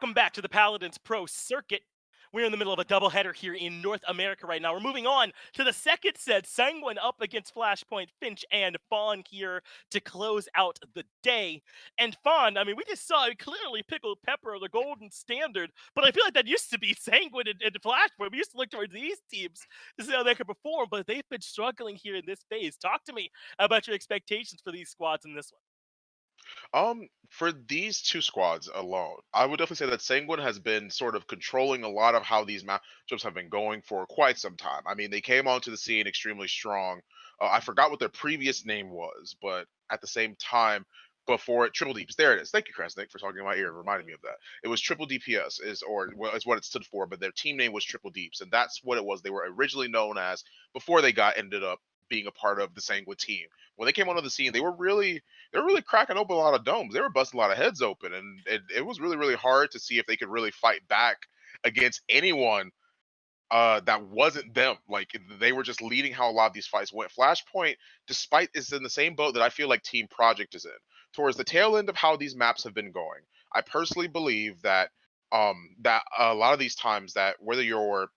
Welcome back to the Paladins Pro Circuit. We're in the middle of a doubleheader here in North America right now. We're moving on to the second set. Sanguine up against Flashpoint, Finch, and Fawn here to close out the day. And Fawn, I mean, we just saw clearly Pickled Pepper, the golden standard, but I feel like that used to be Sanguine and Flashpoint. We used to look towards these teams to see how they could perform, but they've been struggling here in this phase. Talk to me about your expectations for these squads in this one. For these two squads alone, I would definitely say that Sanguine has been sort of controlling a lot of how these matchups have been going for quite some time. I mean, they came onto the scene extremely strong. I forgot what their previous name was, but at the same time, before it, Triple Deeps. There it is. Thank you, Kresnik, for talking in my ear, reminding me of that. It was Triple DPS, is what it stood for, but their team name was Triple Deeps, and that's what it was. They were originally known as before they got ended up being a part of the Sanguine team. When they came onto the scene, they were really cracking open a lot of domes. They were busting a lot of heads open, and it was really, really hard to see if they could really fight back against anyone that wasn't them. Like they were just leading how a lot of these fights went. Flashpoint, despite is in the same boat that I feel like Team Project is in. Towards the tail end of how these maps have been going, I personally believe that a lot of these times that whether you're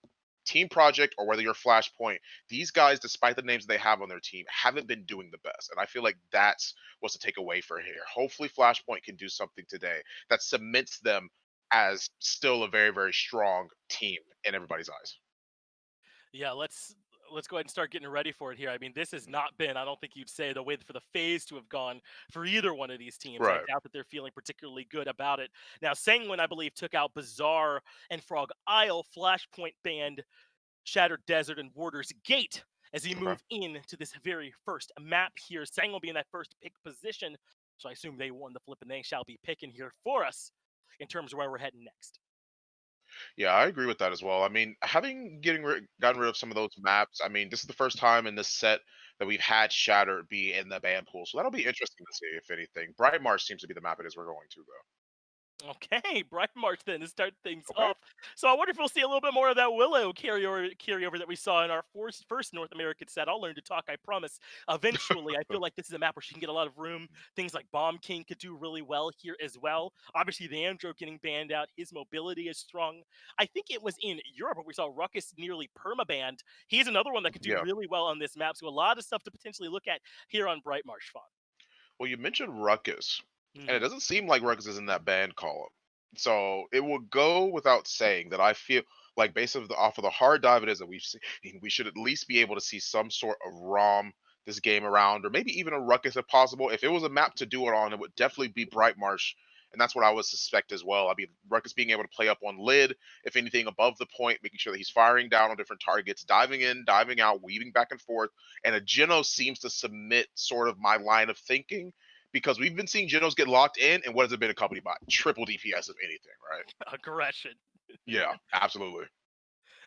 Team Project or whether you're Flashpoint, these guys, despite the names they have on their team, haven't been doing the best. And I feel like that's what's to take away for here. Hopefully, Flashpoint can do something today that cements them as still a very, very strong team in everybody's eyes. Yeah, let's go ahead and start getting ready for it here. I mean, this has not been, I don't think you'd say, the way for the phase to have gone for either one of these teams. I Right. doubt that they're feeling particularly good about it. Now, Sanguine, I believe, took out Bazaar and Frog Isle, Flashpoint Band, Shattered Desert, and Warder's Gate as he Okay. move in to this very first map here. Sanguine will be in that first pick position, so I assume they won the flip and they shall be picking here for us in terms of where we're heading next. Yeah, I agree with that as well. I mean, gotten rid of some of those maps. I mean, this is the first time in this set that we've had Shatter be in the ban pool, so that'll be interesting to see if anything. Brightmarsh seems to be the map it is we're going to though. Okay, Brightmarsh then to start things Okay. off. So I wonder if we'll see a little bit more of that Willow carryover that we saw in our first North American set. I'll learn to talk, I promise. Eventually, I feel like this is a map where she can get a lot of room. Things like Bomb King could do really well here as well. Obviously, the Andro getting banned out, his mobility is strong. I think it was in Europe where we saw Ruckus nearly permabanned. He's another one that could do Yeah. really well on this map. So a lot of stuff to potentially look at here on Brightmarsh Fawn. Well, you mentioned Ruckus, and it Hmm. doesn't seem like Ruckus is in that band column. So it will go without saying that I feel like based off of the hard dive it is that we've seen, we should at least be able to see some sort of ROM this game around, or maybe even a Ruckus if possible. If it was a map to do it on, it would definitely be Brightmarsh, and that's what I would suspect as well. I mean, Ruckus being able to play up on lid, if anything above the point, making sure that he's firing down on different targets, diving in, diving out, weaving back and forth. And a Geno seems to submit sort of my line of thinking because we've been seeing Genos get locked in, and what has it been accompanied by? Triple DPS, if anything, right? Aggression. Yeah, absolutely.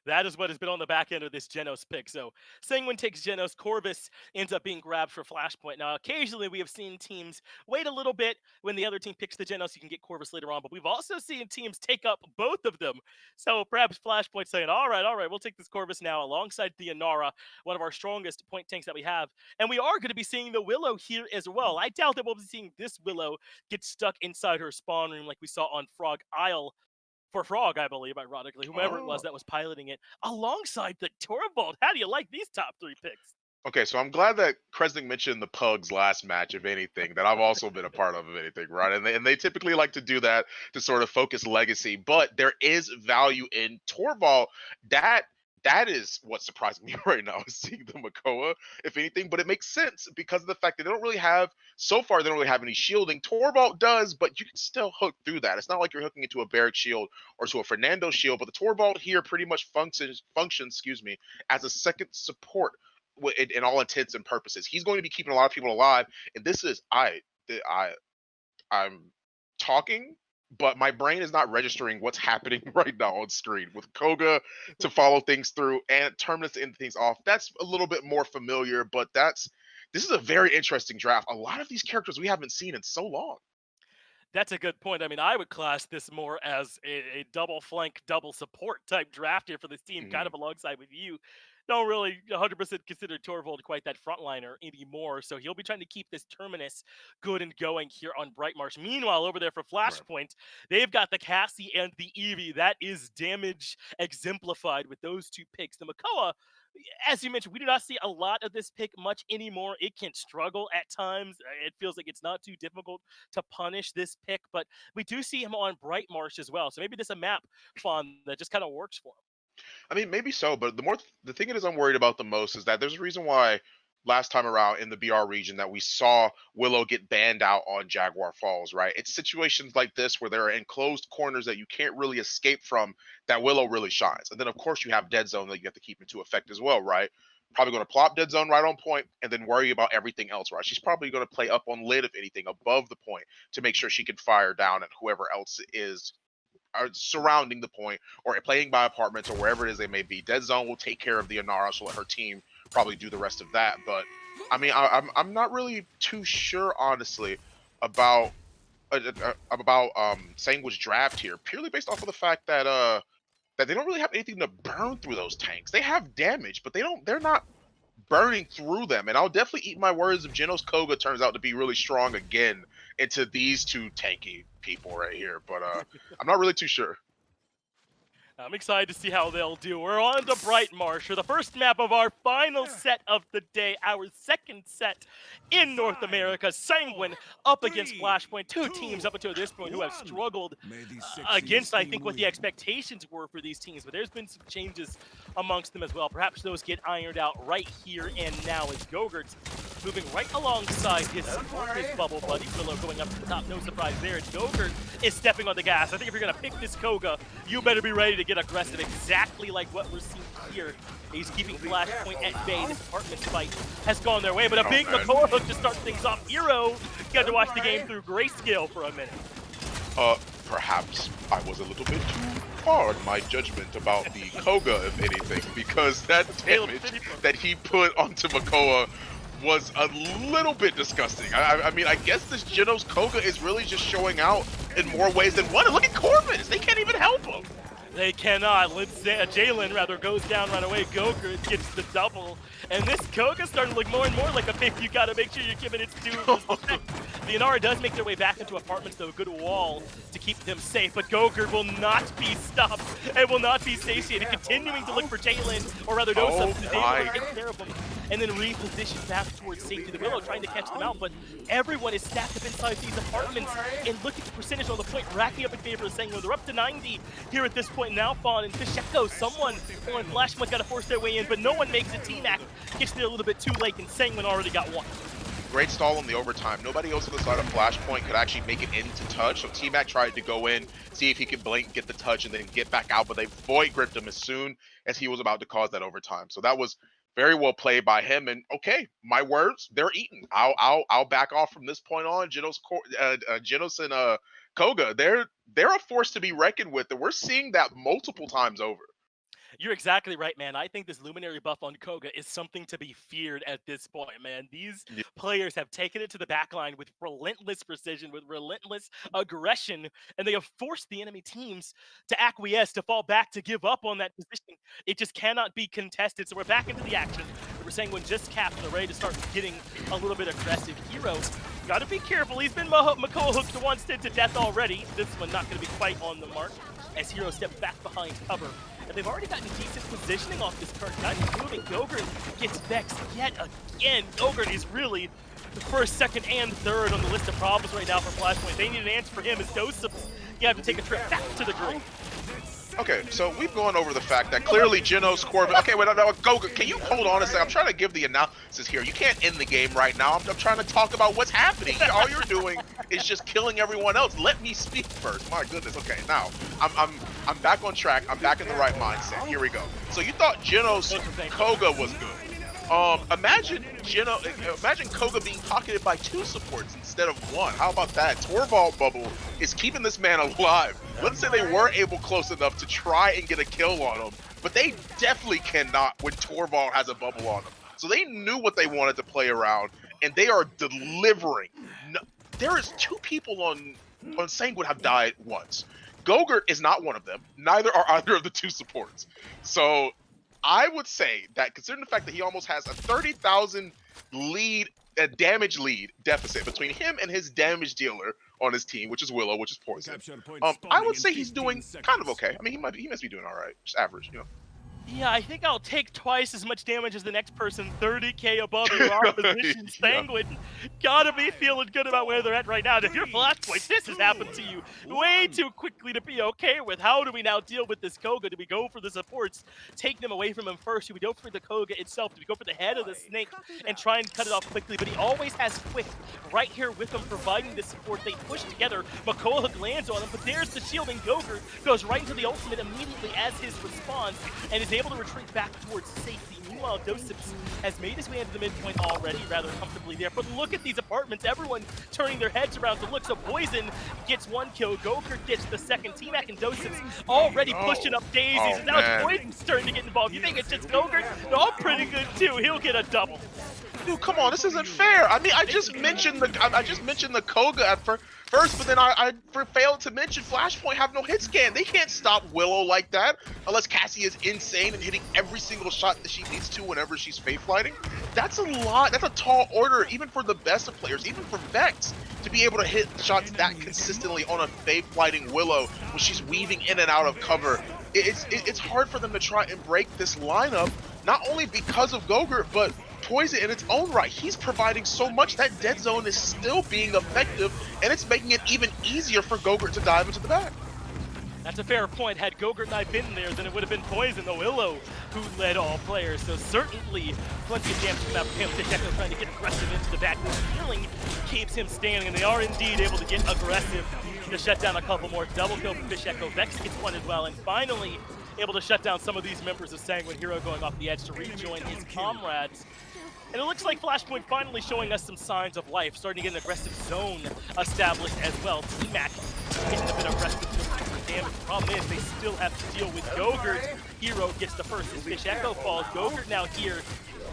That is what has been on the back end of this Genos pick. So Sanguine takes Genos. Corvus ends up being grabbed for Flashpoint. Now, occasionally we have seen teams wait a little bit when the other team picks the Genos. You can get Corvus later on, but we've also seen teams take up both of them. So perhaps Flashpoint saying, all right, we'll take this Corvus now alongside the Inara, one of our strongest point tanks that we have. And we are going to be seeing the Willow here as well. I doubt that we'll be seeing this Willow get stuck inside her spawn room like we saw on Frog Isle for Frog, I believe, ironically, whomever it was Oh. that was piloting it, alongside the Torvald. How do you like these top three picks? Okay, so I'm glad that Kresnik mentioned the Pugs last match, if anything, that I've also been a part of anything, right? And they typically like to do that to sort of focus legacy, but there is value in Torval. That that is what's surprising me right now is seeing the Makoa, if anything, but it makes sense because of the fact that they don't really have so far they don't really have any shielding. Torvald does, but you can still hook through that. It's not like you're hooking into a Barrack shield or to a Fernando shield, but the Torvald here pretty much functions, excuse me, as a second support in all intents and purposes. He's going to be keeping a lot of people alive, and this is I I'm talking, but my brain is not registering what's happening right now on screen with Koga to follow things through and Terminus to end things off. That's a little bit more familiar, but this is a very interesting draft. A lot of these characters we haven't seen in so long. That's a good point. I mean, I would class this more as a double flank, double support type draft here for this team, kind Mhm. of alongside with you. don't really 100% consider Torvald quite that frontliner anymore. So he'll be trying to keep this Terminus good and going here on Brightmarsh. Meanwhile, over there for Right. Flashpoint, they've got the Cassie and the Eevee. That is damage exemplified with those two picks. The Makoa, as you mentioned, we do not see a lot of this pick much anymore. It can struggle at times. It feels like it's not too difficult to punish this pick, but we do see him on Brightmarsh as well. So maybe this is a map, Fawn, that just kind of works for him. I mean, maybe so, but the thing it is I'm worried about the most is that there's a reason why last time around in the BR region that we saw Willow get banned out on Jaguar Falls, right? It's situations like this where there are enclosed corners that you can't really escape from that Willow really shines. And then of course you have Dead Zone that you have to keep into effect as well, right? Probably going to plop Dead Zone right on point and then worry about everything else, right? She's probably going to play up on lid, if anything, above the point to make sure she can fire down at whoever else is are surrounding the point or playing by apartments or wherever it is they may be. Dead Zone will take care of the Inara. She'll let her team probably do the rest of that. But I mean, I'm not really too sure, honestly, about Sanguine's draft here, purely based off of the fact that they don't really have anything to burn through those tanks. They have damage, but they're not burning through them. And I'll definitely eat my words if Genos Koga turns out to be really strong again into these two tanky people right here. But I'm not really too sure. I'm excited to see how they'll do. We're on to Brightmarsh for the first map of our final set of the day, our second set in North America. Sanguine up against Flashpoint. Two teams up until this point who have struggled against, I think, what the expectations were for these teams. But there's been some changes amongst them as well. Perhaps those get ironed out right here and now as Gogurt's moving right alongside his bubble buddy. Willow going up to the top, no surprise there. And Gogurt is stepping on the gas. I think if you're going to pick this Koga, you better be ready to get aggressive, exactly like what we're seeing here. He's keeping Flashpoint at bay. This apartment fight has gone their way, but a big Makoa hook to start things off. Hero got to watch the game through grayscale for a minute. Perhaps I was a little bit too hard in my judgment about the Koga, if anything, because that damage that he put onto Makoa was a little bit disgusting. I mean, I guess this Genos Koga is really just showing out in more ways than one. And look at Corvus. They can't even help him. They cannot. Jalen rather goes down right away. Gogurt gets the double. And this Koga's starting to look more and more like a pick. You gotta make sure you're giving it to the Inara does make their way back into apartments, though. A good wall to keep them safe. But Gogurt will not be stopped. It will not be satiated. Continuing to look for Jalen, or rather no substance. Able to take care of him. And then reposition back towards safety. The Willow trying to catch them out, but everyone is stacked up inside these apartments. And look at the percentage on the point, racking up in favor of Sanguine. They're up to 90 here at this point. Now Fawn and Fisheko, someone on Flashpoint's got to force their way in, but no one makes it. T-Mac gets there a little bit too late, and Sanguine already got one. Great stall in the overtime. Nobody else on the side of Flashpoint could actually make it into touch, so T-Mac tried to go in, see if he could blink, get the touch, and then get back out, but they void gripped him as soon as he was about to cause that overtime. So that was very well played by him, and okay, my words, they're eaten. I'll back off from this point on. Genos and Koga, they're a force to be reckoned with, and we're seeing that multiple times over. You're exactly right, man. I think this Luminary buff on Koga is something to be feared at this point, man. These players have taken it to the backline with relentless precision, with relentless aggression, and they have forced the enemy teams to acquiesce, to fall back, to give up on that position. It just cannot be contested, so we're back into the action. We're saying when just capped and ready to start getting a little bit aggressive. Hero, gotta be careful. He's been Makoa hooked to one stint to death already. This one not gonna be quite on the mark as Hero steps back behind cover. And they've already gotten decent positioning off this card. Not moving. Gogurt gets vexed yet again. Gogurt is really the first, second, and third on the list of problems right now for Flashpoint. They need an answer for him as Dosups, you have to take a trip back to the grave. Okay, so we've gone over the fact that clearly Genos, Corvus. Okay, wait, no, Gogurt, can you hold on a second? I'm trying to give the analysis here. You can't end the game right now. I'm trying to talk about what's happening. All you're doing is just killing everyone else. Let me speak first. My goodness. Okay, now I'm back on track. I'm back in the right mindset. Here we go. So you thought Genos Koga was good. Imagine Koga being pocketed by 2 supports instead of 1. How about that? Torvald bubble is keeping this man alive. Let's say they were able close enough to try and get a kill on him, but they definitely cannot when Torvald has a bubble on him. So they knew what they wanted to play around, and they are delivering. No, there is 2 people on Sanguine have died once. Gogurt is not one of them. Neither are either of the 2 supports. So I would say that considering the fact that he almost has a 30,000 lead, a damage lead deficit between him and his damage dealer on his team, which is Willow, which is Poison. Capture point I spawning would in say he's 15 doing kind of seconds. okay. I mean, he must be doing all right, just average, you know. Yeah, I think I'll take twice as much damage as the next person, 30k above in raw position. Yeah. Sanguine gotta be feeling good about where they're at right now. And if you're Flashpoint, this has happened to you way too quickly to be okay with. How do we now deal with this Koga? Do we go for the supports, take them away from him first? Do we go for the Koga itself? Do we go for the head of the snake and try and cut it off quickly? But he always has Quick right here with him, providing the support. They push together. Makoa Hook lands on him, but there's the shield, and Gogurt goes right into the ultimate immediately as his response and is able to retreat back towards safety. Meanwhile, Dosips has made his way into the midpoint already, rather comfortably there. But look at these apartments, everyone turning their heads around to look. So Poison gets one kill, Gogurt gets the second. T-Mac and Dosips already pushing up daisies, Oh, and now man. Poison's starting to get involved. You think it's just Gogurt? No, I'm pretty good too. He'll get a double. Dude, come on, this isn't fair. I mean, I just mentioned the Koga at first, but then I failed to mention Flashpoint have no hit scan. They can't stop Willow like that unless Cassie is insane and hitting every single shot that she needs to whenever she's fake flighting. That's a lot. That's a tall order, even for the best of players, even for Vex, to be able to hit shots that consistently on a fake flighting Willow when she's weaving in and out of cover. It's hard for them to try and break this lineup, not only because of Gogurt, but Poison in its own right. He's providing so much. That dead zone is still being effective, and it's making it even easier for Gogurt to dive into the back. That's a fair point. Had Gogurt not been there, then it would have been Poison, the Willow, who led all players. So certainly plenty of damage from that him. Echo trying to get aggressive into the back. The healing keeps him standing, and they are indeed able to get aggressive to shut down a couple more. Double kill from Fish Echo. Vex gets one as well, and finally able to shut down some of these members of Sanguine. Hero going off the edge to rejoin his comrades. And it looks like Flashpoint finally showing us some signs of life, starting to get an aggressive zone established as well. T-Mac getting a bit aggressive for damage. The problem is they still have to deal with Gogurt. Hero gets the first as Fish Echo falls. Gogurt now here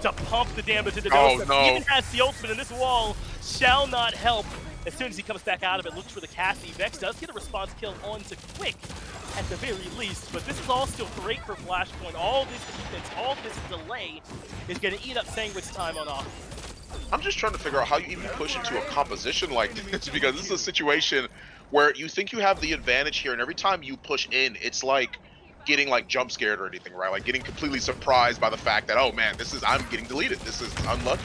to pump the damage into Dosips. no. Even has the ultimate, and this wall shall not help. As soon as he comes back out of it, looks for the Cassie. Vex does get a response kill onto Quick at the very least, but this is all still great for Flashpoint. All this defense, all this delay is going to eat up Sanguine's time on offense. I'm just trying to figure out how you even push into a composition like this, because this is a situation where you think you have the advantage here, and every time you push in, it's like getting like jump scared or anything, right? Like getting completely surprised by the fact that, oh man, I'm getting deleted. This is unlucky.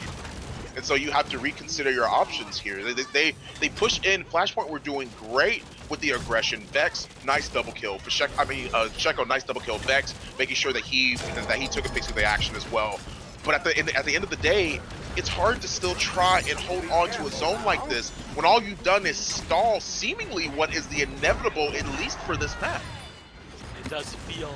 And so you have to reconsider your options here. They push in. Flashpoint were doing great with the aggression. Vex, nice double kill. Sheko, nice double kill. Vex, making sure that he took a piece of the action as well. But at the end of the day, it's hard to still try and hold on to a zone like this when all you've done is stall seemingly what is the inevitable, at least for this map. It does feel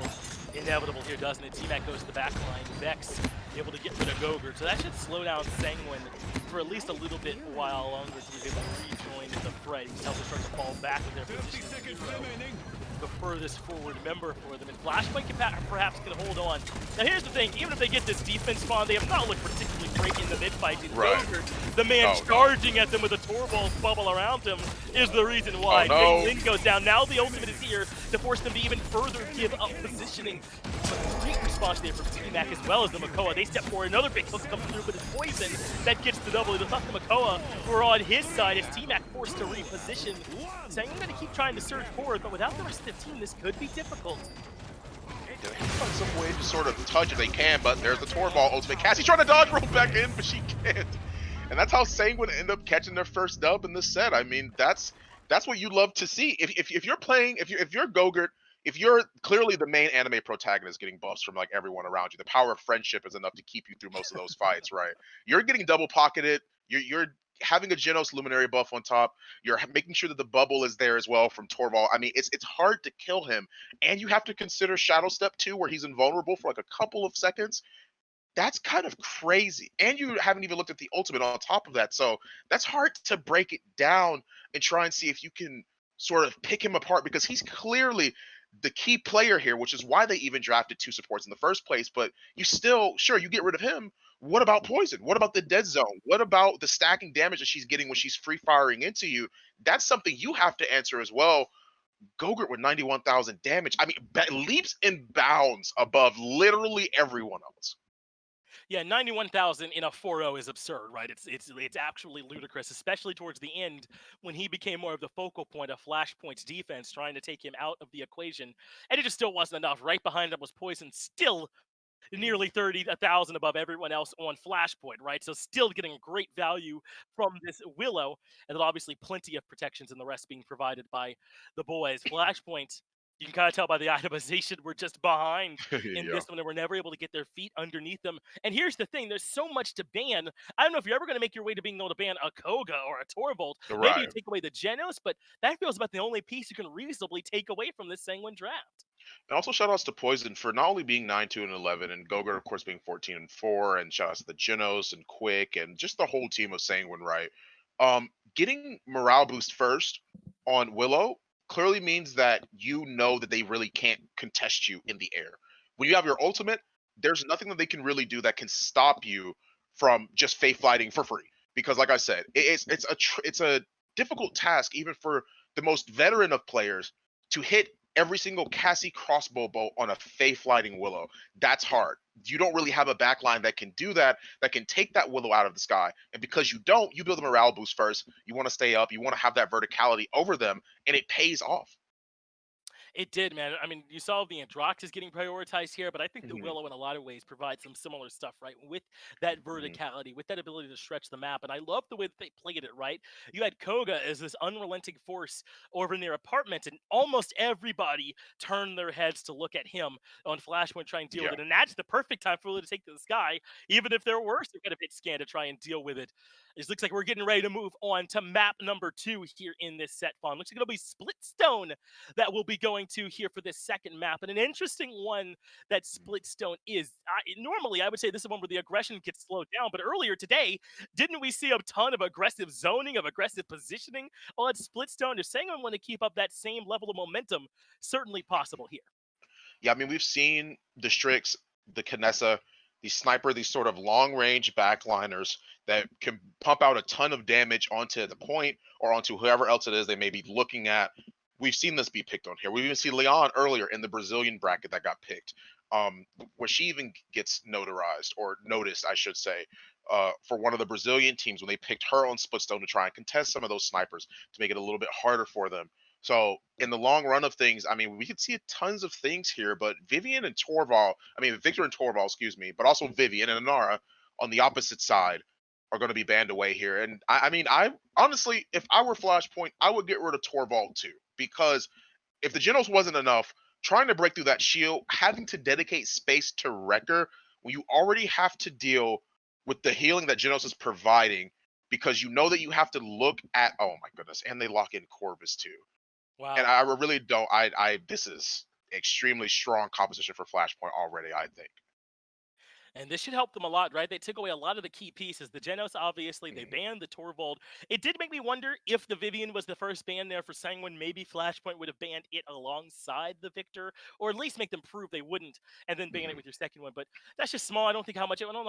inevitable here, doesn't it? T-Mac goes to the back line. Vex able to get rid of Gogurt, so that should slow down Sanguine for at least a little bit while longer so he's able to rejoin the fray. He's helping start to fall back with their 30 position. seconds remaining. The furthest forward member for them, and Flashpoint can perhaps can hold on. Now here's the thing, even if they get this defense spawn, they have not looked particularly great in the mid-fight. Right. Gogurt, the man charging at them with a Torvalds bubble around him, is the reason why. Oh, no. Lin goes down. Now the ultimate is here to force them to even further give up positioning. But great response there from T-Mac as well as the Makoa. They step forward, another big hook comes through, but it's Poison that gets the double. It'll tuck the Makoa, who are on his side as T-Mac forced to reposition. Saying I'm going to keep trying to surge forward, but without the rest of the team, this could be difficult. They have to find some way to sort of touch if they can, but there's the Torvald ultimate. Cassie's trying to dodge roll back in, but she can't. And that's how Sanguine end up catching their first dub in this set. I mean, that's what you love to see. If you're playing, if you're Gogurt, if you're clearly the main anime protagonist getting buffs from like everyone around you, the power of friendship is enough to keep you through most of those fights, right? You're getting double pocketed. You're having a Genos Luminary buff on top. You're making sure that the bubble is there as well from Torvald. I mean, it's hard to kill him, and you have to consider Shadow Step 2, where he's invulnerable for like a couple of seconds. That's kind of crazy, and you haven't even looked at the ultimate on top of that. So that's hard to break it down and try and see if you can sort of pick him apart, because he's clearly the key player here, which is why they even drafted two supports in the first place. But you still, sure, you get rid of him. What about Poison? What about the dead zone? What about the stacking damage that she's getting when she's free firing into you? That's something you have to answer as well. Gogurt with 91,000 damage. I mean, leaps and bounds above literally everyone else. Yeah, 91,000 in a 4-0 is absurd, right? It's actually ludicrous, especially towards the end when he became more of the focal point of Flashpoint's defense, trying to take him out of the equation. And it just still wasn't enough. Right behind him was Poison, still Mhm. nearly 30,000 above everyone else on Flashpoint, right? So still getting great value from this Willow, and then obviously plenty of protections and the rest being provided by the boys. Flashpoint, you can kind of tell by the itemization, we're just behind in Yeah. this one, and we're never able to get their feet underneath them. And here's the thing: there's so much to ban. I don't know if you're ever going to make your way to being able to ban a Koga or a Torvald. Maybe you Right. take away the Genos, but that feels about the only piece you can reasonably take away from this Sanguine draft. And also shout outs to Poison for not only being 9-2-11, and Gogurt, of course, being 14-4, and shout outs to the Genos and Quick and just the whole team of Sanguine, right? Getting morale boost first on Willow clearly means that you know that they really can't contest you in the air. When you have your ultimate, there's nothing that they can really do that can stop you from just fake flighting for free. Because, like I said, it's a difficult task even for the most veteran of players to hit every single Cassie crossbow bolt on a Fey flighting Willow. That's hard. You don't really have a backline that can do that, that can take that Willow out of the sky. And because you don't, you build a morale boost first. You want to stay up. You want to have that verticality over them, and it pays off. It did, man. I mean, you saw the Androx getting prioritized here, but I think the Hmm. Willow, in a lot of ways, provides some similar stuff, right? With that Hmm. verticality, with that ability to stretch the map. And I love the way that they played it, right? You had Koga as this unrelenting force over in their apartment, and almost everybody turned their heads to look at him on Flashpoint, try and deal with Yeah. it. And that's the perfect time for Willow to take to the sky, even if they're worse, they're going to hit scan to try and deal with it. It looks like we're getting ready to move on to map number 2 here in this set fun. Looks like it'll be Splitstone that we'll be going to here for this second map. And an interesting one that Splitstone is. Normally, I would say this is one where the aggression gets slowed down, but earlier today, didn't we see a ton of aggressive zoning, of aggressive positioning on Splitstone? If Sanguine want to keep up that same level of momentum, certainly possible here. Yeah, I mean, we've seen the Strix, the Kinessa, the Sniper, these sort of long range backliners that can pump out a ton of damage onto the point or onto whoever else it is they may be looking at. We've seen this be picked on here. We even see Leon earlier in the Brazilian bracket that got picked, where she even gets notarized or noticed, I should say, for one of the Brazilian teams when they picked her on Splitstone to try and contest some of those snipers to make it a little bit harder for them. So in the long run of things, I mean, we could see tons of things here, but Vivian and Torval, I mean, Victor and Torval, excuse me, but also Vivian and Anara on the opposite side are going to be banned away here. And I mean, I honestly, if I were Flashpoint, I would get rid of Torval too, because if the Genos wasn't enough, trying to break through that shield, having to dedicate space to Wrecker when you already have to deal with the healing that Genos is providing, because you know that you have to look at, oh my goodness, and they lock in Corvus too. And Wow. I really don't. This is extremely strong composition for Flashpoint already, I think. And this should help them a lot, right? They took away a lot of the key pieces. The Genos, obviously, they Mhm. banned the Torvald. It did make me wonder if the Vivian was the first ban there for Sanguine. Maybe Flashpoint would have banned it alongside the Victor, or at least make them prove they wouldn't, and then ban it Mhm. with your second one. But that's just small. I don't know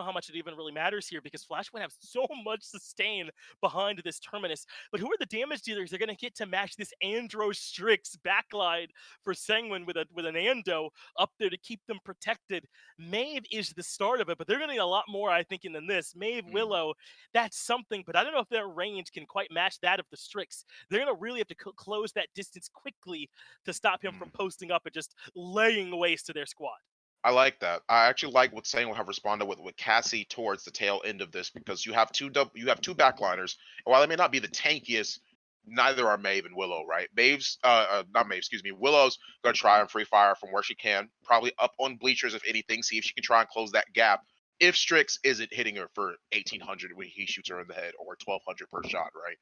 how much it even really matters here because Flashpoint have so much sustain behind this Terminus. But who are the damage dealers they're going to get to match this Andro Strix backline for Sanguine with an Ando up there to keep them protected? Maeve is the start of it, but they're going to need a lot more, I think, than this. Maeve, Mhm. Willow, that's something, but I don't know if their range can quite match that of the Strix. They're going to really have to close that distance quickly to stop him from Mhm. posting up and just laying waste to their squad. I like that. I actually like what Sang will have responded with Cassie towards the tail end of this, because you have two backliners. And while they may not be the tankiest, neither are Maeve and Willow, right? Maeve's not Maeve, excuse me. Willow's gonna try and free fire from where she can, probably up on bleachers if anything, see if she can try and close that gap. If Strix isn't hitting her for 1800 when he shoots her in the head, or 1200 per shot, right?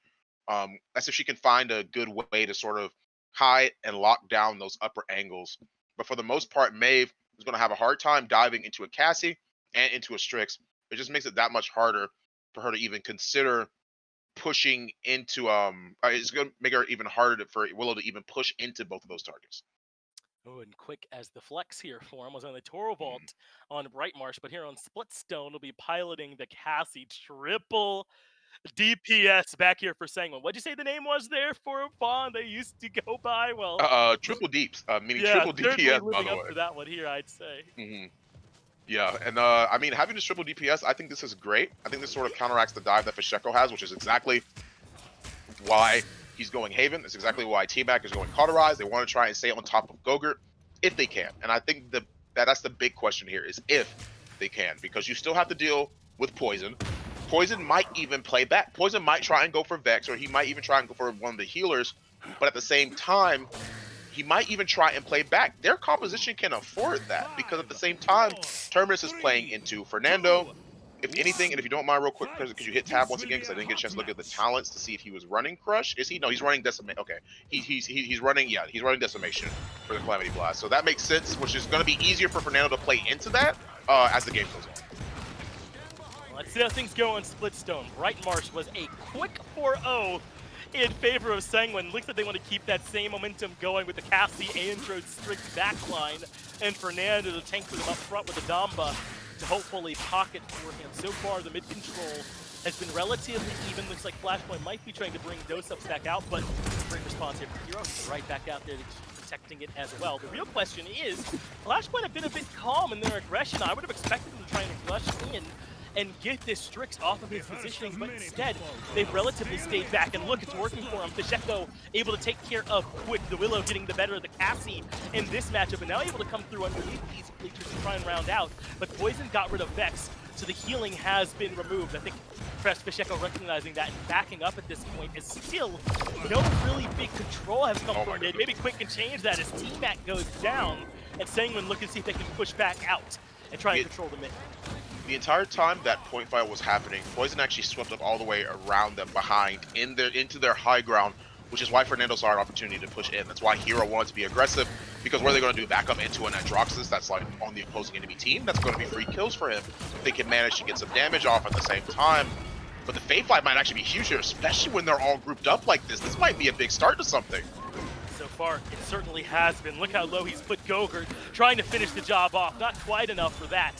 That's if she can find a good way to sort of hide and lock down those upper angles. But for the most part, Maeve is going to have a hard time diving into a Cassie and into a Strix. It just makes it that much harder for her to even consider pushing into. It's going to make her even harder for Willow to even push into both of those targets. Oh, and quick as the flex here for him was on the Toro Mhm. Vault on Brightmarsh, but here on Splitstone will be piloting the Cassie triple. DPS back here for Sanguine. What'd you say the name was there for Vaughn they used to go by? Well, Triple deeps, meaning yeah, triple certainly DPS, by living the up way. to that one here, I'd say. Hmm. Yeah, and I mean, having this triple DPS, I think this is great. I think this sort of counteracts the dive that Fasheko has, which is exactly why he's going Haven. It's exactly why T-Mac is going Cauterize. They want to try and stay on top of Gogurt if they can. And I think that's the big question here is if they can, because you still have to deal with Poison. Poison might even play back. Poison might try and go for Vex, or he might even try and go for one of the healers. But at the same time, he might even try and play back. Their composition can afford that because at the same time, Terminus is playing into Fernando. If anything, and if you don't mind real quick, because you hit tab once again, because I didn't get a chance to look at the talents to see if he was running Crush. Is he? No, he's running Decimate. Okay, he's running. Yeah, he's running Decimation for the Calamity Blast. So that makes sense, which is going to be easier for Fernando to play into that as the game goes on. Let's see how things go on Splitstone. Brightmarsh was a quick 4-0 in favor of Sanguine. Looks like they want to keep that same momentum going with the Cassie Andro strict backline, and Fernando to tank for them up front with the Damba to hopefully pocket for him. So far, the mid control has been relatively even. Looks like Flashpoint might be trying to bring Doseups back out, but great response here from Hero. Right back out there to keep protecting it as well. The real question is, Flashpoint have been a bit calm in their aggression. I would have expected them to try and rush in and get this Strix off of his positioning, but instead, they've relatively stayed back, and look, it's working for him. Fasheko able to take care of Quick, the Willow getting the better of the Cassie in this matchup, and now able to come through underneath these bleachers to try and round out, but Poison got rid of Vex, so the healing has been removed. I think Fasheko recognizing that and backing up at this point is still no really big control has come from mid. Maybe Quick can change that as T-Mac goes down, and Sanguine looking to see if they can push back out and try and control the mid. The entire time that point fight was happening, Poison actually swept up all the way around them behind into their high ground, which is why Fernando saw an opportunity to push in. That's why Hero wanted to be aggressive, because what are they going to do? Back up into an Androxus that's like on the opposing enemy team? That's going to be free kills for him if they can manage to get some damage off at the same time. But the Fade Fight might actually be huge here, especially when they're all grouped up like this. This might be a big start to something. So far, it certainly has been. Look how low he's put Gogurt, trying to finish the job off. Not quite enough for that.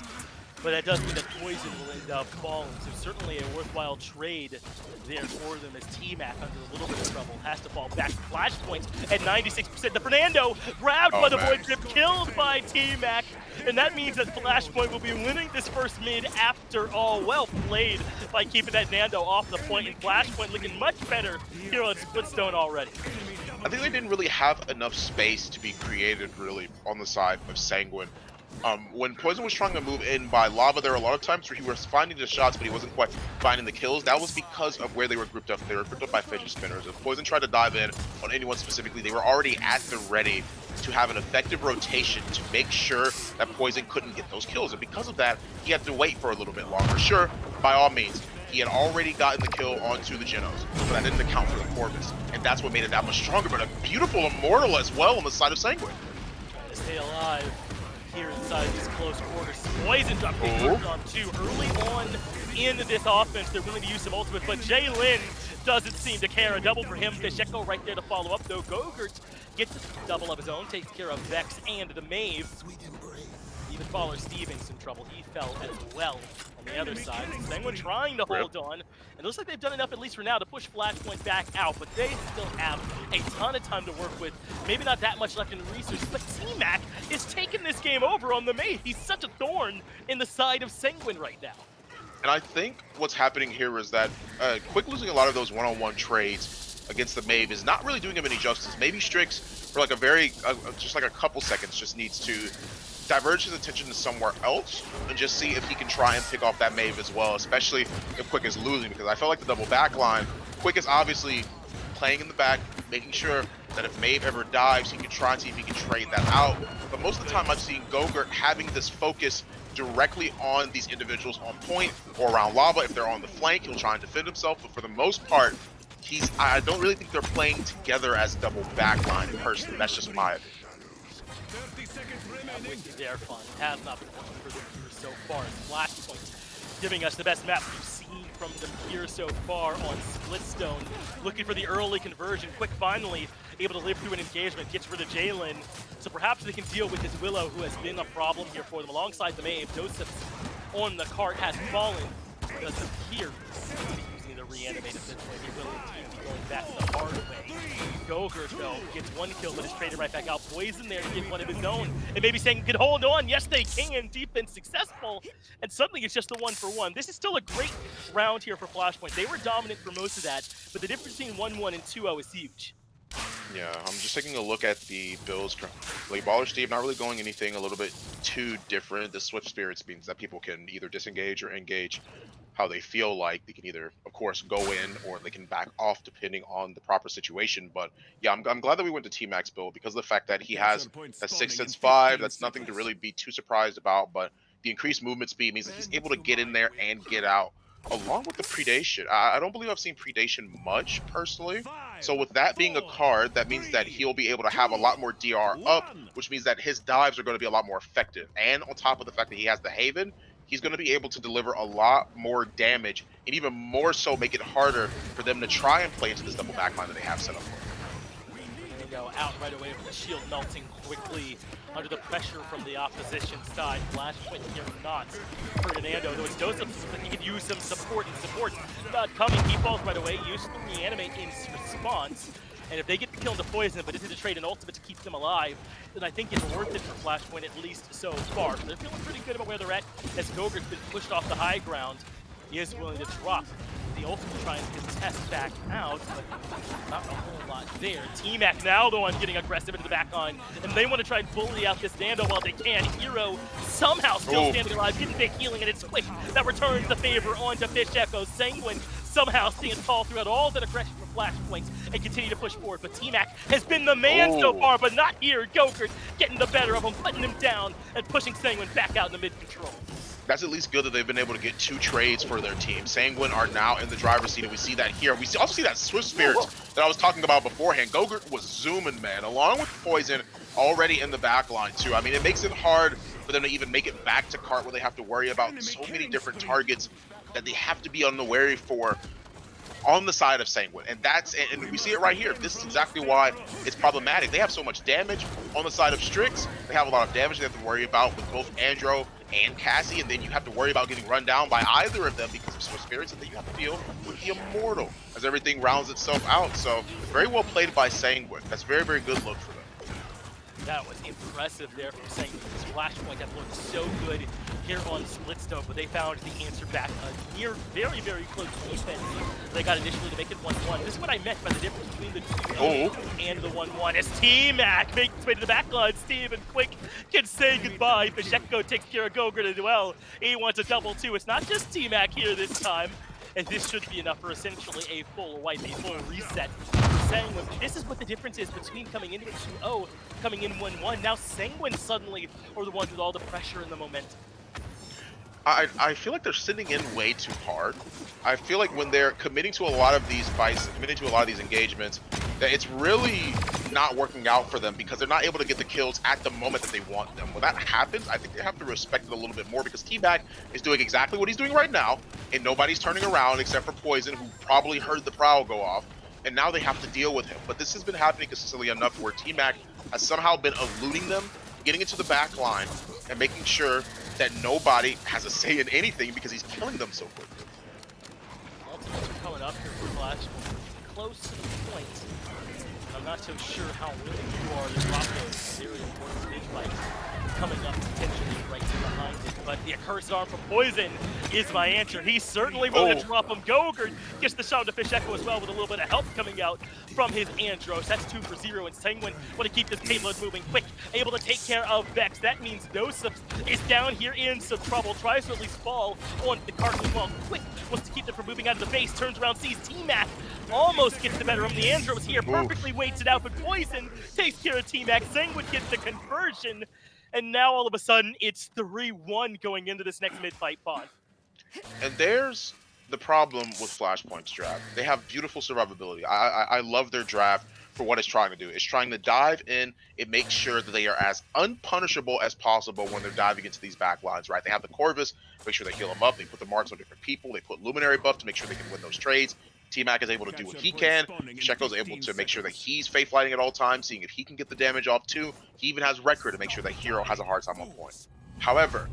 But that does mean that Poison will end up falling, so certainly a worthwhile trade there for them as T-Mac under a little bit of trouble has to fall back. Flashpoint at 96%. The Fernando grabbed by the Void Grip, killed by T-Mac, and that means that Flashpoint will be winning this first mid after all. Well played by keeping that Nando off the point, and Flashpoint looking much better here on Splitstone already. I think they didn't really have enough space to be created really on the side of Sanguine. When Poison was trying to move in by Lava, there were a lot of times where he was finding the shots, but he wasn't quite finding the kills. That was because of where they were grouped up. They were grouped up by fidget spinners. If Poison tried to dive in on anyone specifically, they were already at the ready to have an effective rotation to make sure that Poison couldn't get those kills. And because of that, he had to wait for a little bit longer. Sure, by all means, he had already gotten the kill onto the Genos, but that didn't account for the Corvus. And that's what made it that much stronger, but a beautiful Immortal as well on the side of Sanguine. Trying to stay alive here inside these close quarters. Poison dropping on 2 early on in this offense. They're willing to use some ultimate, but Jalen doesn't seem to care. A double for him. Fasheko right there to follow up, though. Gogurt gets a double of his own, takes care of Vex and the Maeve. Even Faller Stevens in trouble. He fell as well on the other side. Sanguine trying to hold on. And it looks like they've done enough, at least for now, to push Flashpoint back out. But they still have a ton of time to work with. Maybe not that much left in research. But T-Mac is taking this game over on the Maeve. He's such a thorn in the side of Sanguine right now. And I think what's happening here is that Quick losing a lot of those one-on-one trades against the Maeve is not really doing him any justice. Maybe Strix, for like just like a couple seconds, just needs to diverge his attention to somewhere else and just see if he can try and pick off that Maeve as well, especially if Quick is losing, because I felt like the double back line, Quick is obviously playing in the back, making sure that if Maeve ever dives, he can try and see if he can trade that out. But most of the time I've seen Gogurt having this focus directly on these individuals on point or around Lava. If they're on the flank, he'll try and defend himself, but for the most part, I don't really think they're playing together as double backline personally. That's just my opinion. I'm with you there, Fun. Has not been working for them here so far. Flashpoint giving us the best map we've seen from them here so far on Splitstone. Looking for the early conversion. Quick finally able to live through an engagement, gets rid of Jalen. So perhaps they can deal with his Willow, who has been a problem here for them. Alongside the Maeve, Joseph's on the cart has fallen. Doesn't appear to be using need to reanimate at this point. The ability to be going back the hard way. Gogurt, though, gets one kill, but is traded right back out. Poison there to get one of his own. And maybe saying, can hold on. Yes, they can. Defense successful. And suddenly it's just the 1-for-1. This is still a great round here for Flashpoint. They were dominant for most of that, but the difference between 1-1 and 2-0 is huge. Yeah, I'm just taking a look at the builds. Like Baller Steve, not really going anything a little bit too different. The Swift Spirits means that people can either disengage or engage how they feel like. They can either, of course, go in or they can back off depending on the proper situation. But yeah, I'm glad that we went to T-Max build because of the fact that he has a 6-5. That's nothing to really be too surprised about. But the increased movement speed means that he's able to get in there and get out. Along with the predation, I don't believe I've seen predation much personally. So with that being a card, that means that he'll be able to have a lot more DR up, which means that his dives are going to be a lot more effective. And on top of the fact that he has the Haven, he's going to be able to deliver a lot more damage and even more so make it harder for them to try and play into this double backline that they have set up. There we go, out right away with the shield melting quickly under the pressure from the opposition side. Flashpoint here not Ferdinando, though it's Joseph, but he could use some support, and support's not coming. He falls right away, used to reanimate in response. And if they get the kill into Poison, but isn't to trade an ultimate to keep them alive, then I think it's worth it for Flashpoint, at least so far. So they're feeling pretty good about where they're at, as Gogurt's been pushed off the high ground. He is willing to drop the ultimate, trying to contest back out, but not a whole lot there. T-Mac now the one getting aggressive into the back line, and they want to try and bully out this Nando while they can. Hero somehow still standing alive, getting big healing, and it's quick that returns the favor onto Fish Echo. Sanguine somehow staying tall throughout all that aggression from Flashpoint and continue to push forward. But T-Mac has been the man so far, but not here. Gogurt getting the better of him, putting him down, and pushing Sanguine back out in the mid-control. That's at least good that they've been able to get 2 trades for their team. Sanguine are now in the driver's seat, and we see that here. We also see that Swift Spirits that I was talking about beforehand. Gogurt was zooming, man, along with Poison already in the back line, too. I mean, it makes it hard for them to even make it back to cart where they have to worry about so many different targets that they have to be on the wary for on the side of Sanguine. And we see it right here. This is exactly why it's problematic. They have so much damage on the side of Strix. They have a lot of damage they have to worry about with both Andro and Cassie, and then you have to worry about getting run down by either of them because of Swift Spirits, and then you have to deal with the Immortal as everything rounds itself out. So very well played by Sanguine. That's very, very good look for them. That was impressive there from Sanguine. Flashpoint have looked so good here on Splitstone, but they found the answer back near very, very close defense. They got initially to make it 1-1. This is what I meant by the difference between the 2 and the 1-1. As T-Mac makes its way to the back line, Steve and Quick can say goodbye. Fisheko takes care of Gogurt as well. He wants a double 2. It's not just T-Mac here this time, and this should be enough for essentially a full wipe, a full reset. Sanguine, this is what the difference is between coming into 2-0, coming in 1-1. Now Sanguine suddenly are the ones with all the pressure and the momentum. I feel like they're sitting in way too hard. I feel like when they're committing to a lot of these fights, committing to a lot of these engagements, that it's really not working out for them because they're not able to get the kills at the moment that they want them. When that happens, I think they have to respect it a little bit more because T-Mac is doing exactly what he's doing right now, and nobody's turning around except for Poison, who probably heard the prowl go off, and now they have to deal with him. But this has been happening consistently enough where T-Mac has somehow been eluding them, getting into the back line, and making sure that nobody has a say in anything because he's killing them so quickly. Ultimates are coming up here for Flashpoint. Close to the point. I'm not so sure how willing you are to drop those very important stage fights coming up potentially right behind it. But the accursed arm from Poison is my answer. He's certainly willing to drop him. Gogurt gets the shot to Fish Echo as well with a little bit of help coming out from his Andros. That's 2 for 0, and Sanguine want to keep this payload moving quick, able to take care of Vex. That means Joseph is down here in some trouble, tries to at least fall on the Carton while Quick wants to keep them from moving out of the base, turns around, sees T-Mac, almost gets the better of him. The Andros here perfectly waits it out, but Poison takes care of T-Mac. Sanguine gets the conversion, and now all of a sudden it's 3-1 going into this next mid-fight pod. And there's the problem with Flashpoint's draft. They have beautiful survivability. I love their draft for what it's trying to do. It's trying to dive in and make sure that they are as unpunishable as possible when they're diving into these back lines, right? They have the Corvus, make sure they heal them up. They put the marks on different people. They put Luminary buff to make sure they can win those trades. T-Mac is able to do what he can. Sheko's able to make sure that he's faith lighting at all times, seeing if he can get the damage off too. He even has Record to make sure that Hero has a hard time on point. However,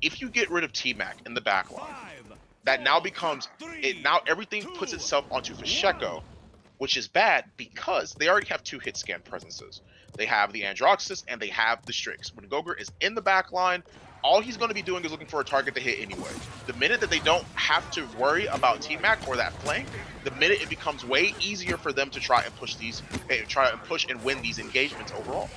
if you get rid of T-Mac in the back line, that now becomes it. Now everything puts itself onto Fasheko, which is bad because they already have two hit scan presences. They have the Androxus and they have the Strix. When Gogurt is in the back line, all he's going to be doing is looking for a target to hit anyway. The minute that they don't have to worry about T-Mac or that flank, the minute it becomes way easier for them to try and push and win these engagements overall.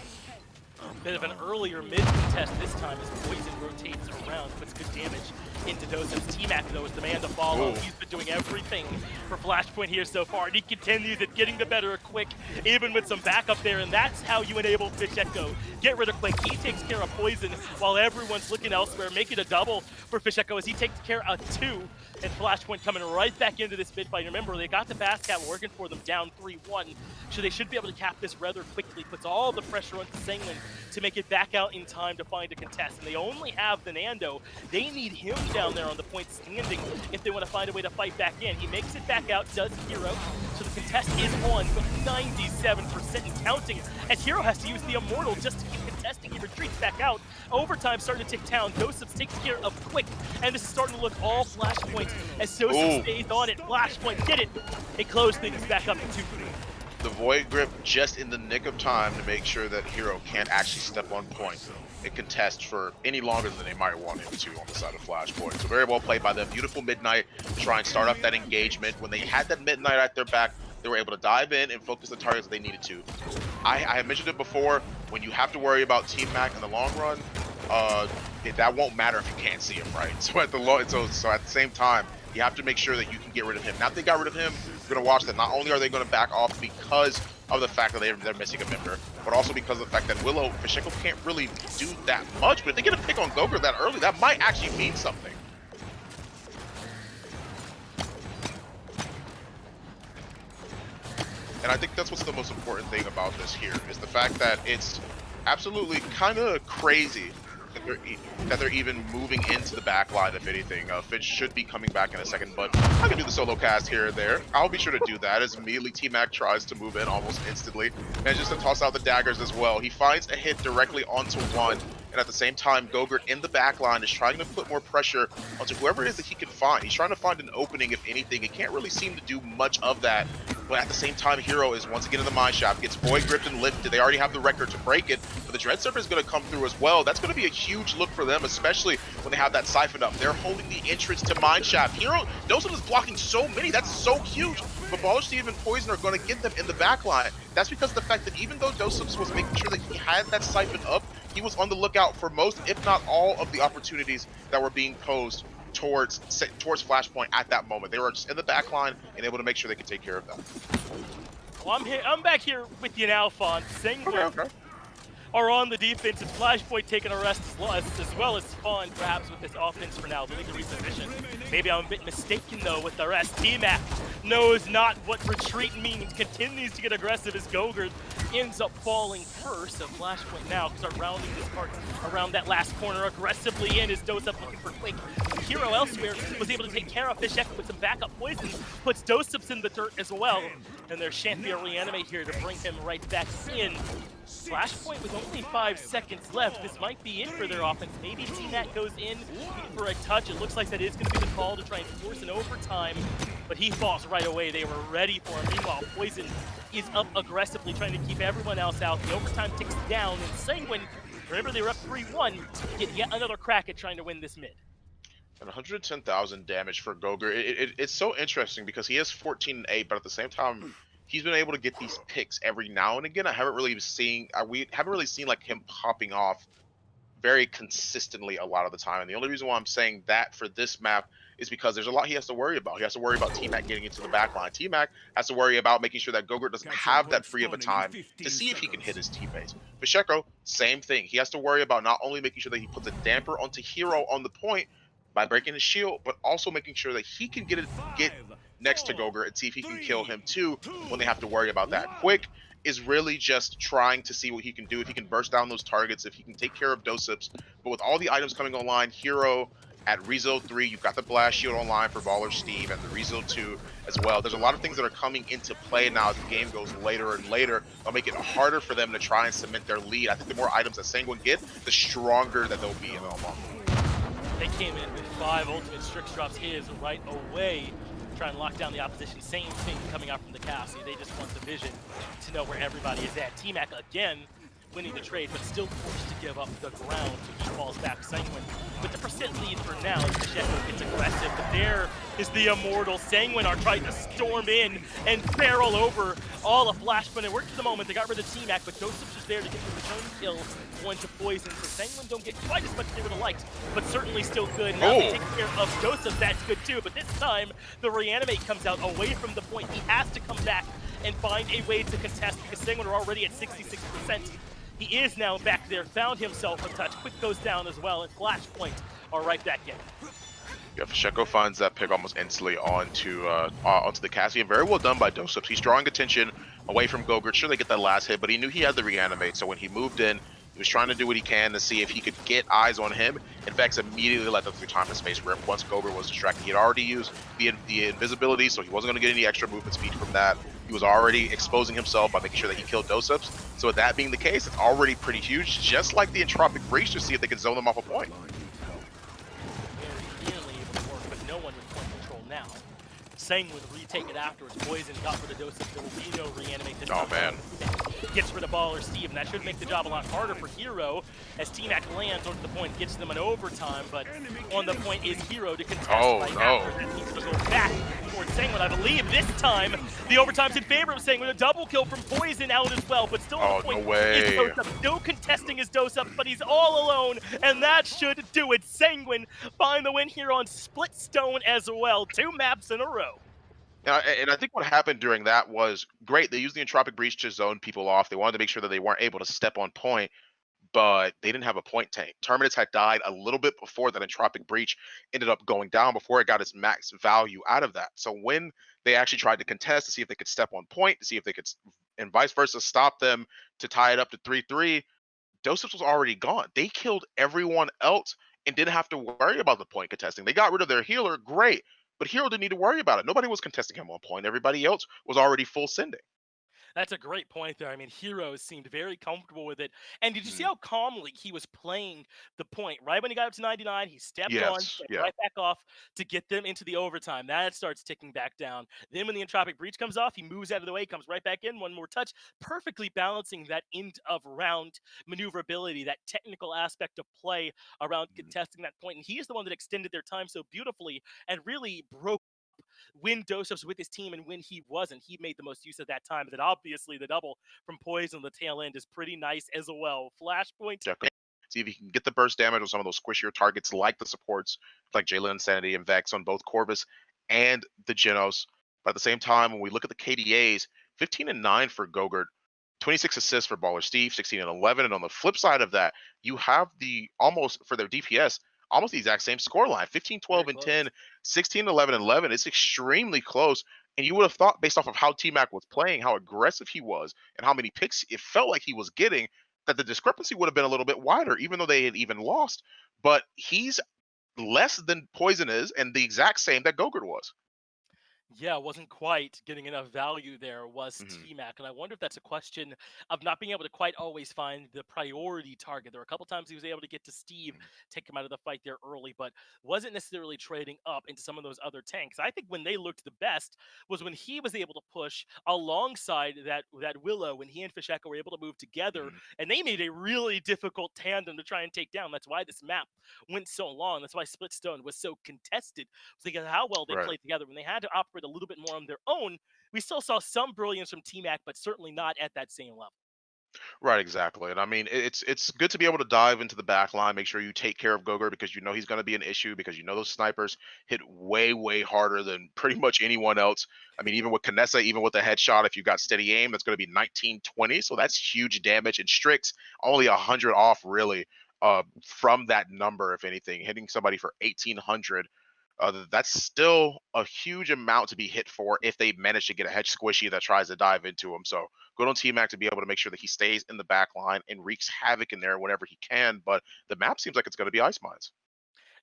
Bit of an earlier mid contest this time as Poison rotates around, puts good damage into Dosev's. T-Mac, though, is the man to follow. He's been doing everything for Flashpoint here so far, and he continues at getting the better of Quick, even with some backup there, and that's how you enable Fasheko. Get rid of Quick. He takes care of Poison while everyone's looking elsewhere, making a double for Fasheko as he takes care of 2, and Flashpoint coming right back into this mid fight. Remember, they got the Fastcat working for them down 3-1, so they should be able to cap this rather quickly. Puts all the pressure onto Sanguine to make it back out in time to find a contest, and they only have the Nando. They need him down there on the point standing if they want to find a way to fight back in. He makes it back out, does Hero, so the contest is on with 97% and counting, and Hero has to use the Immortal just to keep contesting. He retreats back out. Overtime starting to tick down. Dosevs takes care of Quick, and this is starting to look all Flashpoint as Dosevs stays on it. Flashpoint get it. They close things back up to 2-3. The Void Grip just in the nick of time to make sure that Hero can't actually step on point and contest for any longer than they might want him to on the side of Flashpoint. So very well played by them. Beautiful Midnight to try and start off that engagement. When they had that Midnight at their back, they were able to dive in and focus the targets that they needed to. I have mentioned it before, when you have to worry about Team Mac in the long run, that won't matter if you can't see him, right? So at the same time, you have to make sure that you can get rid of him. Now that they got rid of him, you're going to watch that not only are they going to back off because of the fact that they're missing a member, but also because of the fact that Fasheko can't really do that much. But if they get a pick on Gogurt that early, that might actually mean something. And I think that's what's the most important thing about this here, is the fact that it's absolutely kind of crazy that they're even moving into the back line, if anything. Fitch should be coming back in a second, but I can do the solo cast here or there. I'll be sure to do that as immediately T-Mac tries to move in almost instantly, and just to toss out the daggers as well. He finds a hit directly onto one, and at the same time, Gogurt in the back line is trying to put more pressure onto whoever it is that he can find. He's trying to find an opening, if anything. He can't really seem to do much of that, but at the same time, Hero is once again in the mine shaft, gets Void gripped and lifted. They already have the record to break it, but the Dread Serpent is going to come through as well. That's going to be a huge look for them, especially when they have that siphoned up. They're holding the entrance to mine shaft. Hero, Dosevs is blocking so many. That's so huge. But Baller Steve and Poison are going to get them in the back line. That's because of the fact that even though Dosevs was making sure that he had that siphon up, he was on the lookout for most, if not all, of the opportunities that were being posed towards Flashpoint at that moment. They were just in the back line and able to make sure they could take care of them. Well, I'm back here with you now, Fawn. Sanguine are on the defense, and Flashpoint taking a rest as well as Fawn, perhaps with this offense for now. They need to reposition. Maybe I'm a bit mistaken, though, with the rest. T-Mac knows not what retreat means, continues to get aggressive as Gogurt ends up falling first. So Flashpoint now start rounding this part around that last corner aggressively in as Dosevs looking for Quick. Hero elsewhere was able to take care of Fasheko with some backup poison, puts Dosevs in the dirt as well, and their Champion reanimate here to bring him right back in. Flashpoint with only 5 seconds left. This might be it for their offense. Maybe T-Mac goes in for a touch. It looks like that is going to be the call to try and force an overtime, but he falls right away. They were ready for him. Meanwhile, Poison is up aggressively trying to keep everyone else out. The overtime ticks down, and Sanguine, remember they were up 3-1, get yet another crack at trying to win this mid. And 110,000 damage for Gogurt. It's so interesting because he has 14-8, but at the same time, he's been able to get these picks every now and again. We haven't really seen like him popping off very consistently a lot of the time. And the only reason why I'm saying that for this map is because there's a lot he has to worry about. He has to worry about T-Mac getting into the backline. T-Mac has to worry about making sure that Gogurt doesn't have that free of a time to see if he can hit his teammates. Fasheko, same thing. He has to worry about not only making sure that he puts a damper onto Hero on the point by breaking his shield, but also making sure that he can get next to Gogurt and see if he can kill him too when they have to worry about that. Quick is really just trying to see what he can do, if he can burst down those targets, if he can take care of Dosevs. But with all the items coming online, Hero at Rezo 3, you've got the Blast Shield online for Baller Steve, and the Rezo 2 as well. There's a lot of things that are coming into play now as the game goes later and later. It'll make it harder for them to try and cement their lead. I think the more items that Sanguine get, the stronger that they'll be in the long run. They came in with 5 ultimate Strix drops his right away, try and lock down the opposition. Same thing coming out from the Cassie. They just want the vision to know where everybody is at. T-Mac again winning the trade, but still forced to give up the ground, so he falls back. Sanguine with the percent lead for now as Pacheco gets aggressive, but there is the immortal Sanguine are trying to storm in and barrel over all of Flashpoint. It worked for the moment. They got rid of T-Mac, but Joseph's just there to get the return kill onto Poison. So Sanguine don't get quite as much as they would have liked, but certainly still good. Now they take care of Joseph, that's good too, but this time the reanimate comes out away from the point. He has to come back and find a way to contest because Sanguine are already at 66%. He is now back there, found himself a touch. Quick goes down as well, and Flashpoint are right back in. Yeah, Pacheco finds that pick almost instantly onto the Cassie, and very well done by Dosip. He's drawing attention away from Gogurt. Sure, they get that last hit, but he knew he had the reanimate, so when he moved in, he was trying to do what he can to see if he could get eyes on him. In fact, immediately let them through time and space rip once Gogurt was distracted. He had already used the invisibility, so he wasn't going to get any extra movement speed from that. He was already exposing himself by making sure that he killed Dosips. So with that being the case, it's already pretty huge, just like the Entropic Breach, to see if they can zone them off a point. Very nearly able to work, but no one with point control now. Sanguine retake it afterwards. Poison got rid of Dosip. There will be no reanimate this time. Oh, man. Gets rid of Baller Steve, and that should make the job a lot harder for Hero as T-Mac lands onto the point, gets them an overtime, but on the point is Hero to contest right after. That needs to go back towards Sanguine. I believe this time the overtime's in favor of Sanguine. A double kill from Poison out as well, but still on the point no way. is Dosep. No contesting his Dosep, but he's all alone, and that should do it. Sanguine find the win here on Splitstone as well. 2 maps in a row. And I think what happened during that was great. They used the Entropic Breach to zone people off. They wanted to make sure that they weren't able to step on point, but they didn't have a point tank. Terminus had died a little bit before that Entropic Breach ended up going down, before it got its max value out of that. So when they actually tried to contest to see if they could step on point, to see if they could, and vice versa, stop them to tie it up to 3-3, Dosip was already gone. They killed everyone else and didn't have to worry about the point contesting. They got rid of their healer, great. But Hero didn't need to worry about it. Nobody was contesting him on point. Everybody else was already full sending. That's a great point there. I mean, Heroes seemed very comfortable with it. And did you see Mm. how calmly he was playing the point? Right when he got up to 99, he stepped on, Yes, stepped yeah. right back off to get them into the overtime. That starts ticking back down. Then when the Entropic Breach comes off, he moves out of the way, comes right back in, one more touch, perfectly balancing that end of round maneuverability, that technical aspect of play around contesting that point. And he is the one that extended their time so beautifully and really broke when Dosov's with his team and when he wasn't. He made the most use of that time. But then obviously the double from Poison on the tail end is pretty nice as well. Flashpoint. See if you can get the burst damage on some of those squishier targets like the supports, like Jalen Insanity and Vex on both Corvus and the Genos. But at the same time, when we look at the KDAs, 15 and 9 for Gogurt, 26 assists for Baller Steve, 16 and 11. And on the flip side of that, you have the almost for their DPS, almost the exact same score line, 15, 12, and 10, 16, 11, and 11. It's extremely close. And you would have thought, based off of how T-Mac was playing, how aggressive he was, and how many picks it felt like he was getting, that the discrepancy would have been a little bit wider, even though they had even lost. But he's less than Poison is, and the exact same that Gogurt was. Yeah, wasn't quite getting enough value there was Mhm. T-Mac. And I wonder if that's a question of not being able to quite always find the priority target. There were a couple times he was able to get to Steve, take him out of the fight there early, but wasn't necessarily trading up into some of those other tanks. I think when they looked the best was when he was able to push alongside that Willow, when he and Fisheka were able to move together, Mhm. and they made a really difficult tandem to try and take down. That's why this map went so long. That's why Splitstone was so contested, because how well they Right. played together. When they had to operate a little bit more on their own, we still saw some brilliance from T-Mac, but certainly not at that same level. Right, exactly. And I mean, it's good to be able to dive into the back line, make sure you take care of Gogurt because you know he's going to be an issue because you know those snipers hit way, way harder than pretty much anyone else. I mean, even with Kinessa, even with a headshot, if you got steady aim, that's going to be 1920. So that's huge damage. And Strix only 100 off really from that number, if anything, hitting somebody for 1800. That's still a huge amount to be hit for if they manage to get a hedge squishy that tries to dive into him. So good on T-Mac to be able to make sure that he stays in the back line and wreaks havoc in there whenever he can. But the map seems like it's going to be Ice Mines.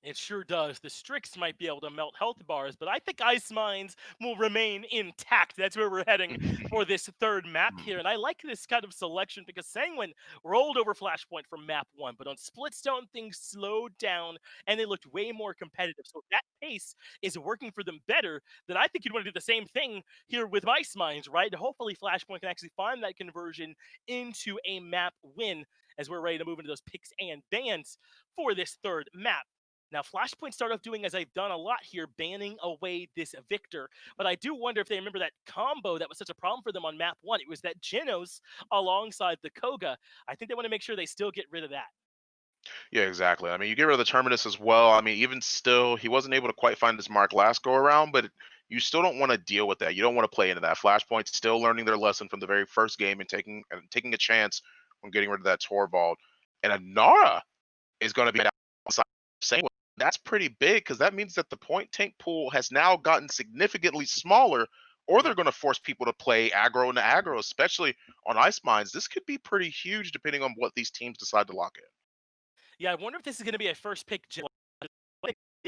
It sure does. The Strix might be able to melt health bars, but I think Ice Mines will remain intact. That's where we're heading for this third map here. And I like this kind of selection because Sanguine rolled over Flashpoint from map one, but on Splitstone, things slowed down and they looked way more competitive. So if that pace is working for them better, then I think you'd want to do the same thing here with Ice Mines, right? And hopefully Flashpoint can actually find that conversion into a map win as we're ready to move into those picks and bans for this third map. Now, Flashpoint started off doing as I've done a lot here, banning away this Victor. But I do wonder if they remember that combo that was such a problem for them on map one. It was that Genos alongside the Koga. I think they want to make sure they still get rid of that. Yeah, exactly. I mean, you get rid of the Terminus as well. I mean, even still, he wasn't able to quite find his mark last go around, but you still don't want to deal with that. You don't want to play into that. Flashpoint's still learning their lesson from the very first game and taking a chance on getting rid of that Torvald. And Anara is going to be outside saying that's pretty big because that means that the point tank pool has now gotten significantly smaller, or they're Yep. going to force people to play aggro into aggro, especially on ice mines. This could be pretty huge depending on what these teams decide to lock in. Yeah, I wonder if this is going to be a first pick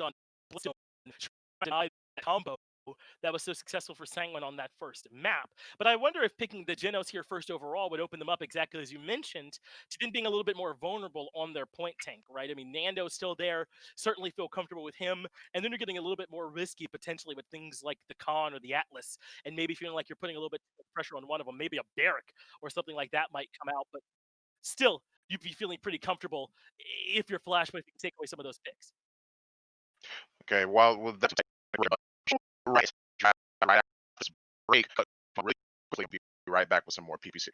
on deny the combo that was so successful for Sanguine on that first map. But I wonder if picking the Genos here first overall would open them up exactly as you mentioned to then being a little bit more vulnerable on their point tank, right? I mean, Nando's still there, certainly feel comfortable with him, and then you're getting a little bit more risky potentially with things like the Khan or the Atlas, and maybe feeling like you're putting a little bit of pressure on one of them, maybe a Barrack or something like that might come out, but still, you'd be feeling pretty comfortable if you're Flashpoint, if you can take away some of those picks. Okay, well, with that, right, right after this break, but really quickly, be right back with some more PPC.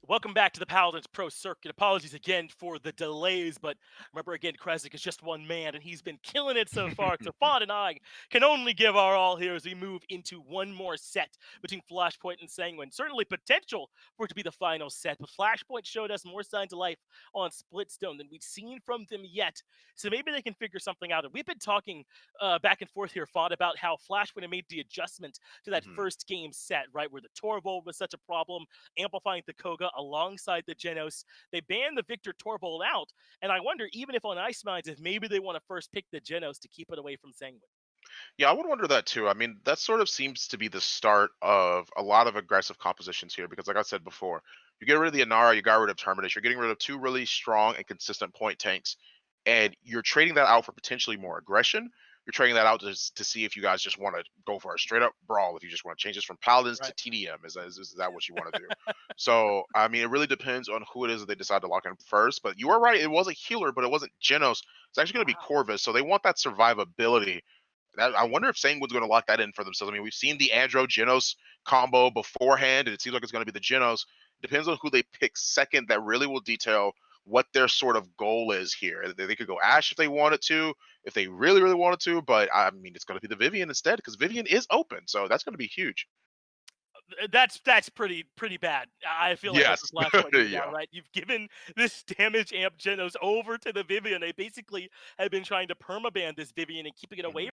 Welcome back to the Paladins Pro Circuit. Apologies again for the delays, but remember again, Krezzik is just one man, and he's been killing it so far. So Fawn and I can only give our all here as we move into one more set between Flashpoint and Sanguine. Certainly potential for it to be the final set, but Flashpoint showed us more signs of life on Splitstone than we've seen from them yet. So maybe they can figure something out. And we've been talking back and forth here, Fawn, about how Flashpoint had made the adjustment to that Mhm. first game set, right, where the Torvald was such a problem, amplifying the Koga alongside the Genos. They banned the Victor Torvald out, and I wonder, even if on Ice Mines, if maybe they want to first pick the Genos to keep it away from Sanguine. Yeah, I would wonder that too. I mean, that sort of seems to be the start of a lot of aggressive compositions here because, like I said before, you get rid of the Inara, you got rid of Terminus, you're getting rid of two really strong and consistent point tanks, and you're trading that out for potentially more aggression. You're trading that out to see if you guys just want to go for a straight up brawl, if you just want to change this from Paladins to Right. TDM. Is that what you want to do? So, I mean, it really depends on who it is that they decide to lock in first. But you are right, it was a healer, but it wasn't Genos. It's actually going to be Wow. Corvus. So they want that survivability. I wonder if Sanguine's going to lock that in for themselves. I mean, we've seen the Andro Genos combo beforehand, and it seems like it's going to be the Genos. Depends on who they pick second. That really will detail what their sort of goal is here. They could go Ash if they wanted to, if they really, really wanted to. But I mean, it's going to be the Vivian instead because Vivian is open, so that's going to be huge. That's pretty bad. I feel like that's Yes, what Flashpoint need now, yeah. right? You've given this damage amp Genos over to the Vivian. They basically have been trying to permaban this Vivian and keeping it away Mhm.